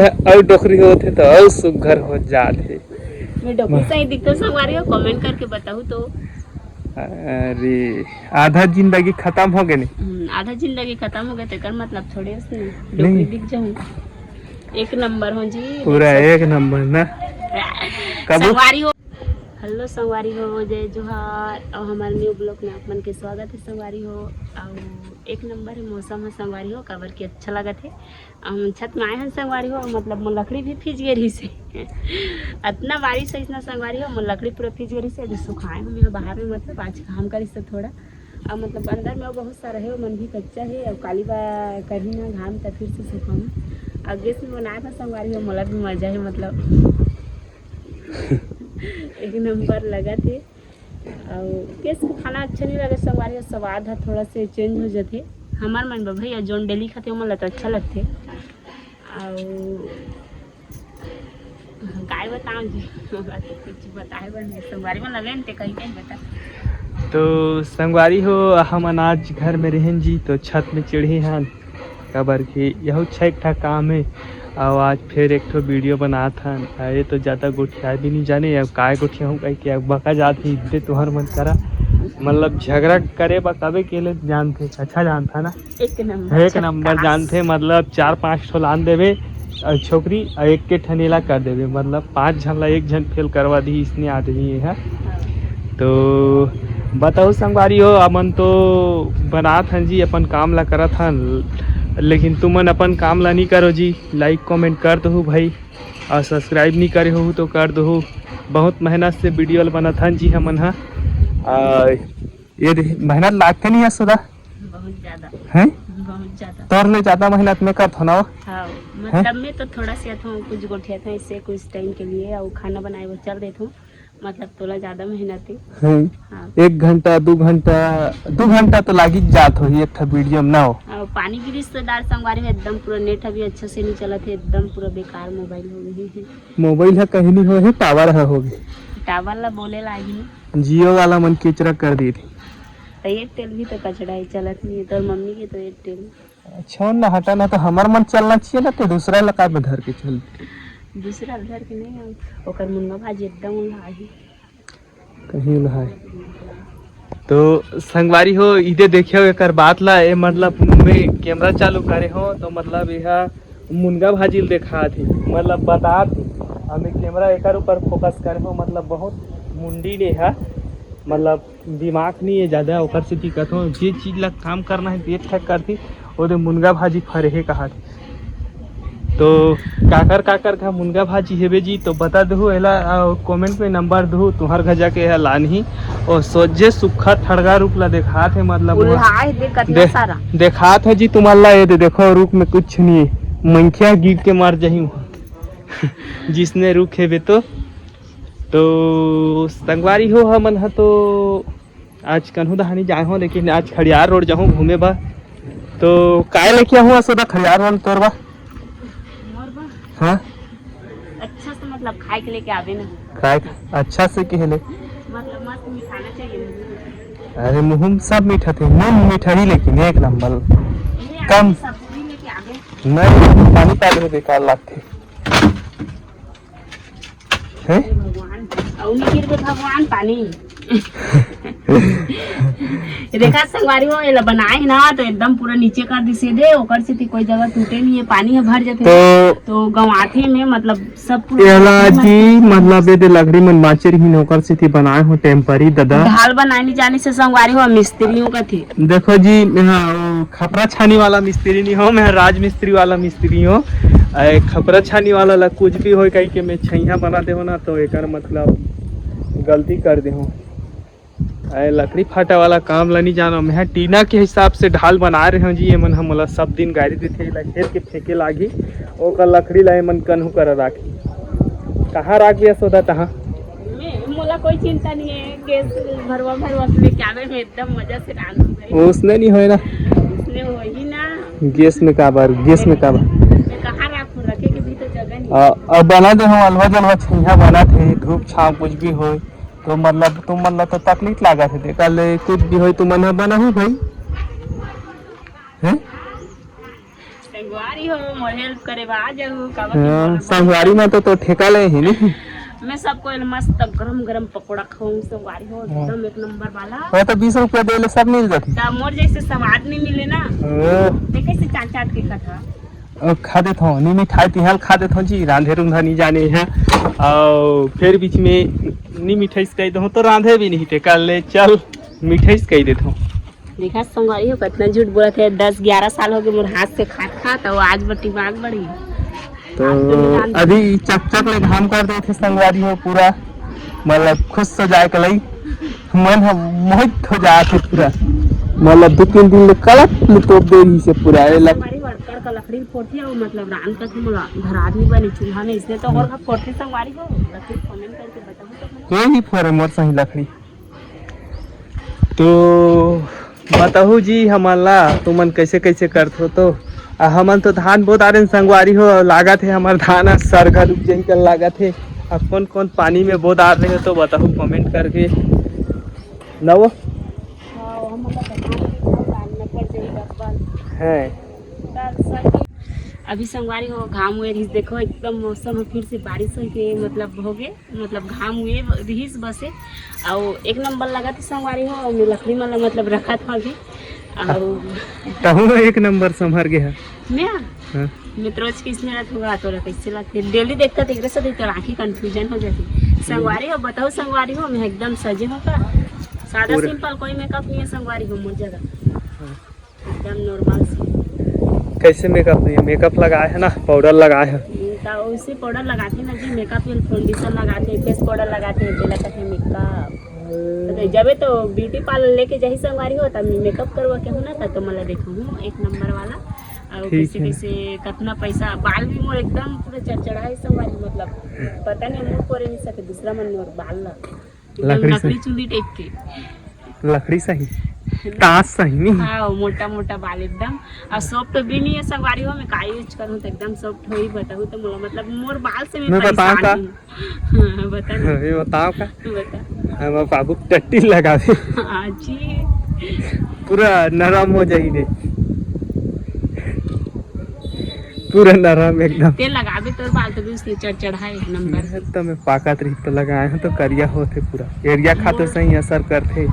और डोकरी होते तो और सुघर हो जाते। मैं डोकरी सही दिखतो संगवारी हो, कमेंट करके बताऊँ तो। अरे आधा जिंदगी खत्म हो गए आधा जिंदगी खत्म हो गए तेकर मतलब थोड़े उसने डोकरी नहीं दिख जाऊँ। एक नंबर हो जी, पूरा एक नंबर ना कबू। संगवारी हो। हेलो संगवारी हो, जय जोहार और हमारे न्यू ब्लॉग में आप मन के स्वागत है संगवारी हो। और एक नंबर है मौसम है संगवारी हो, काबर के अच्छा लगत है। हम छत में आए हैं संगवारी हो, मतलब मोर लकड़ी भी फीज गई से इतना बारिश है इतना संगवारी हो, मोर लकड़ी पूरा फीज गई से। अभी सुखाए हम यहाँ बाहर में, मतलब आज काम करी से थोड़ा और मतलब अंदर में बहुत सारा है, मन भी कच्चा है और काली बा कहीं ना घाम तक फिर से सुखाऊँ। और गैस में बनाया था संगवारी हो, मोला भी मजा है मतलब एक नंबर लगा थे। और गैस का खाना अच्छा नहीं लगा संगवारी हो, स्वाद है थोड़ा से चेंज हो जाते हमार मन में भैया जोन डेली खाते मन तो अच्छा लगते। और काय बताऊँ जी कुछ बताए बने संगवारी में लगे न ते कहीं कहीं बता। तो संगवारी हो हम आज घर में रहें जी तो छत में चढ़े हैं कबर की यह छः ठा काम है। और आज फिर एक ठो वीडियो बना था ये तो ज़्यादा गोठिया भी नहीं जाने अब काय गोठिया हूँ कहीं कि अब बका जाती दे तुहर मन करा मतलब झगड़ा करे बकावे के लिए जानते अच्छा जानता ना एक नंबर जानते मतलब 4-5 ठो लान देवे और छोकरी और एक के ठनेला कर देवे मतलब 5 झन ला एक झन फेल करवा दी इसने आदमी है। तो बताओ संगवारी हो अमन तो बनात हन जी अपन काम ला करत हन लेकिन तुमन अपन काम ला नहीं करो जी। लाइक कमेंट कर दो भाई और सब्सक्राइब नहीं करे हो तो कर दो। बहुत मेहनत से वीडियो बनत हन जी हमन हा ये मेहनत लागते नहीं है सदा बहुत ज़्यादा हैं बहुत ज़्यादा तोर ले ज़्यादा मेहनत में कर ना हाँ मतलब मैं तो थोड़ा सा था कुछ गोठिया था इससे कुछ टाइम के लिए और खाना बनाए वो चल देता हूँ मतलब थोड़ा ज़्यादा मेहनत है। हाँ 1 घंटा 2 घंटा तो लागी जात हो एक था वीडियो में ना हो। और पानी की रिश्तेदार संगवारी में एकदम पूरा नेट अभी अच्छे से नहीं चला थे, एकदम पूरा बेकार मोबाइल हो गई है। मोबाइल है कहीं नहीं हो है टावर है होगी टावर ला बोले लागी जियो वाला मन किचरा कर दी थी। तो एयरटेल भी तो कचड़ा ही चलत नहीं है तो मम्मी की तो एयरटेल अच्छा ना हटा ना तो हमार मन चलना चाहिए ना तो दूसरा लगा में धर के चल दूसरा घर के नहीं हम ओकर मुन्ना भाजी एकदम लागी कहीं ना तो संगवारी हो इधे देखियो एक बात ला ए मतलब में कैमरा चालू करे हो तो मतलब यह मुनगा भाजी देखा थी मतलब बता थी हमें कैमरा एक ऊपर फोकस करे हो मतलब बहुत मुंडी ने है मतलब दिमाग नहीं है ज़्यादा ओकर से दिक्कत हो जे चीज़ ला काम करना है देख ठक करती और मुनगा भाजी फरे है कहा थी। तो काकर का मुनगा भाजी हेबे जी तो बता दो एला कमेंट में नंबर दो तुम्हार घर जाके यह लानी और सोचे सुखा थड़गा रूप ला देखा थे मतलब देखा था जी तुम्हारा ये देखो रूप में कुछ नहीं है मंखिया गिर के मर जाही जिसने रुख हेबे तो संगवारी हो हमन हा तो आज कन्हू दहानी जाए हो लेकिन आज खड़ियार रोड जाऊँ घूमे बा तो काय लेके आऊँ सोदा खड़ियार रोड तोर बा हाँ अच्छा से मतलब खाए के लेके आवे ना खाए अच्छा से कहले मतलब मस्त मिठाना चाहिए। अरे मुँह सब मीठा थे मुँह मीठा ही लेकिन एक नंबर कम सब्जी लेके आवे नहीं पानी पानी में बेकार लगते हैं भगवान और गिर के भगवान पानी देखा संगवारी हो ये बनाए ना तो एकदम पूरा नीचे कर दी सीधे ओकर से कोई जगह टूटे नहीं है पानी है भर जाते तो गवाथे में मतलब सब पूरा जी मतलब ये लकड़ी में माचर ही नौकर से थी बनाए हो टेम्परी दादा ढाल बनाए नहीं जाने से संगवारी हो मिस्त्रियों का थी। देखो जी खपरा छानी वाला मिस्त्री नहीं हो मैं राज मिस्त्री वाला मिस्त्री हूँ खपरा छानी वाला ला कुछ भी हो कहीं के मैं छैया बना दे हो ना तो एक मतलब गलती कर दे हो लकड़ी फाटा वाला काम ला नहीं जानो मैं टीना के हिसाब से ढाल बना रहे हूँ जी ये मन हम सब दिन गाड़ी देते घेर के फेंके लागी ओकर लकड़ी ला मन कन्हू कर राखी कहाँ राख दिया सोदा तहाँ मोला कोई चिंता नहीं है गैस भरवा लेके आवे में एकदम मजा से रांधूंगा उसने नहीं होए ना उसने होई ना गैस में काबर मैं कहाँ राखूं रखे के भी तो जगह नहीं अब बना दे हम अलवा जलवा छैया बना थे धूप छाव कुछ भी हो तो मतलब तुम मतलब तो तकलीफ लगा थे कल कुछ भी हो तुम बना हो भाई हैं संगवारी हो मोर हेल्प करे बा आ जाऊ हाँ, संगवारी में तो ठेका ले ही नहीं। मैं सबको मस्त गरम गरम पकोड़ा खाऊं संगवारी हो एकदम एक नंबर वाला। वो तो 20 रुपया दे ले सब मिल जाती। ता मोर जैसे स्वाद नहीं मिले ना देखे से चाट चाट के खाता खा देता हूँ नहीं मिठाई तिहाल खा देता हूँ जी रांधे रूंधा नहीं जाने हैं और फिर बीच में नहीं मिठाई कह दो तो रांधे भी नहीं थे कल ले चल मिठाई कह देता हूँ। देखा संगवारी हो कितना झूठ बोला थे 10-11 साल हो गए मोर हाथ से खात खात और आज बटी मांग बढ़ी तो अभी चक ले घाम कर दे थे संगवारी हो पूरा मतलब खुश हो जाए कल मन मोहित हो जाए थे पूरा मतलब 2-3 दिन ले कलक तोप दे ही से पूरा का लकड़ी फोड़ती और मतलब रान का मोला घर आदमी बनी चूल्हा में इसलिए तो और का फोड़ती संगवारी हो लकड़ी कमेंट करके बताओ कोई नहीं फोड़े मोर सही लकड़ी तो बताहू जी हमारा तुमन कैसे कैसे करते हो तो हमन तो धान बहुत आ रहे संगवारी हो लागत है हमार धान सरगा रुक जाही कर लागत है अब कौन कौन पानी में बहुत आ रहे हो तो बताओ कमेंट करके नवो है। अभी संगवारी हो घाम हुए रहीस देखो एकदम मौसम फिर से बारिश हो के मतलब हो गए मतलब घाम हुए रहीस बसे और एक नंबर लगा था संगवारी हो और लकड़ी में मतलब रखा था अभी और एक नंबर संभर गया मैं तो रोज किसने रहा थोड़ा तो कैसे लगते डेली देखता था एक से तो आँखी कंफ्यूजन हो जाती। संगवारी हो बताओ संगवारी हो मैं एकदम सजे हूँ का सादा सिंपल कोई मेकअप नहीं है संगवारी हो मोर जगह एकदम नॉर्मल से। कैसे मेकअप नहीं है मेकअप लगाए है ना पाउडर लगाए है तो उसी पाउडर लगाते ना जी मेकअप फाउंडेशन लगाते फेस पाउडर लगाते हैं बेला कहते मेकअप जब तो ब्यूटी पार्लर लेके जाही संगवारी हो तब मेकअप करवा के हो ना तो मैं देखा हूँ एक नंबर वाला और कैसे कैसे कितना पैसा बाल भी मोर एकदम पूरा चढ़चढ़ा है संगवारी मतलब पता नहीं मुँह कोरे नहीं सके दूसरा मन मोर बाल लकड़ी चूड़ी टाइप के लकड़ी सही तास सही नहीं हाँ मोटा मोटा बाल एकदम और सॉफ्ट भी नहीं है संगवारी हो मैं का यूज करूँ तो एकदम सॉफ्ट हो ही बताऊँ तो मोला मतलब मोर बाल से मैं बताऊँ का बताओ का हम बाबू टट्टी लगा दे पूरा नरम हो जाएगी पूरा नरम एकदम तेल लगा दे तो बाल तो भी उसने चढ़ा एक नंबर तो मैं पाकत रही तो लगाए हैं तो करिया होते पूरा एरिया खाते सही असर करते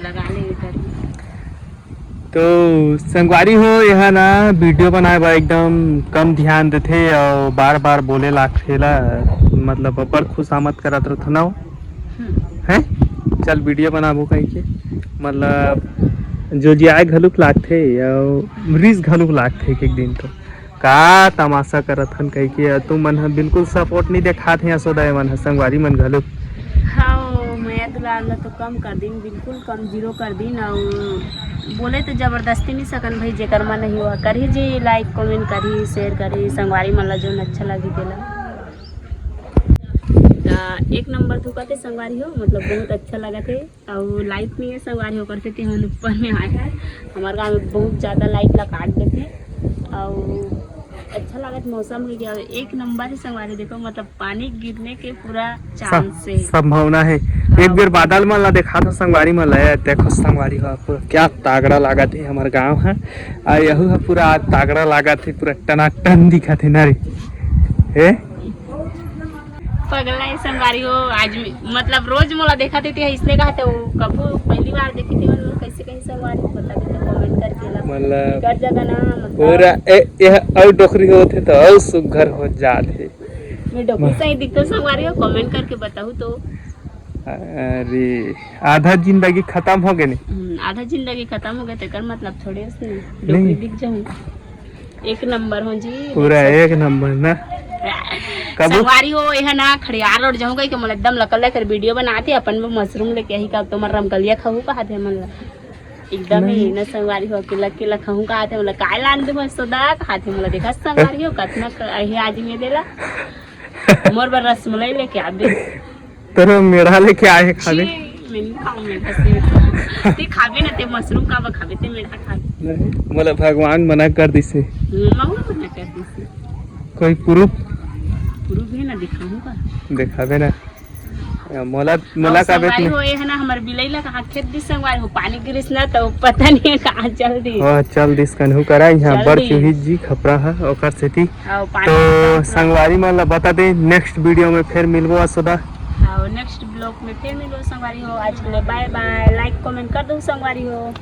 लगा ले तो संगवारी हो यहाँ ना वीडियो बनाए बा एकदम कम ध्यान देते और बार बार बोले लागेला मतलब बड़ खुशामद करत रहत ना है चल वीडियो बनाबो कहीं के मतलब जो जी आए घलुक लागथे और रिस घलुक लागथे एक दिन तो का तमाशा करत हन कहीं के तुम मन बिल्कुल सपोर्ट नहीं दिखाते हैं सोदा मन संगवारी मन घलुक तो कम कर दिन बिल्कुल कम जीरो कर दिन और बोले तो जबरदस्ती नहीं सकन भाई जेकर मन नहीं हुआ करी जी लाइक कमेंट करी शेयर करी संगवारी मन ला जो अच्छा लगी देला एक नंबर तो कहते संगवारी हो मतलब बहुत अच्छा लगा थे और लाइट नहीं है संगवारी हो करते थे हम ऊपर में आए हैं हमारे गाँव में बहुत ज़्यादा लाइट ला काट देते और अच्छा लगा मौसम हो गया एक नंबर है संगवारी देखो मतलब पानी गिरने के पूरा चांस है संभावना है एक बार बादल मन ला देखा था संगवारी में लाया देखो संगवारी हो क्या तागड़ा लगा थे हमारे गांव है और यहू है पूरा तागड़ा लगा थे पूरा टनाटन दिखा थे ना रे पगला है संगवारी हो आज मतलब रोज मोला देखा थे इसलिए कहा थे वो कबू पहली बार देखी थी कैसे कैसे संगवारी बता देते कमेंट करके मतलब कर जगह ना मतलब पूरा यह और डोकरी होते तो और सुघर हो जाते मैं डोकरी सही दिखता संगवारी हो कमेंट करके बताऊं तो अरे आधा जिंदगी खत्म हो गए नहीं आधा जिंदगी खत्म हो गए तेकर मतलब थोड़े से डोकरी दिख जाऊं एक नंबर हो जी पूरा एक नंबर ना संगवारी हो यह ना खड़ियार रोड जाऊंगा कि मतलब एकदम लकल कर वीडियो बनाते अपन में मशरूम लेके यही का तो मर रमकलिया खाऊ कहा थे मन एकदम ही ना संगवारी हो के लखाऊ कहा थे मतलब काय लान दे सोदा कहा थे मतलब देखा संगवारी हो कितना यही आज में देला मोर बर रसमलाई लेके आ दे तेरे मेढ़ा लेके आए खाने मैं खाऊं मैं ते खाबे ना ते मशरूम का खाबे ते मेढ़ा खाबे नहीं मतलब भगवान मना कर दिसे मना कर दिसे कोई प्रूफ भी ना दिखाऊंगा दिखावे ना मोला मोला का बेत संगवारी में हो ये है ना हमारे बिलैला कहाँ खेत दी संगवारी हो पानी गिरिस ना तो पता नहीं है कहाँ चल दी हाँ चल दिस कन्हू करा यहाँ चल बड़ दी। चूही जी खपरा है ओकर सेती। और पानी तो संगवारी मन ला बता दे नेक्स्ट वीडियो में फिर मिलबो असोदा। और नेक्स्ट ब्लॉग में फिर मिलो संगवारी हो। आज के लिए बाय बाय, लाइक कमेंट कर दो संगवारी हो।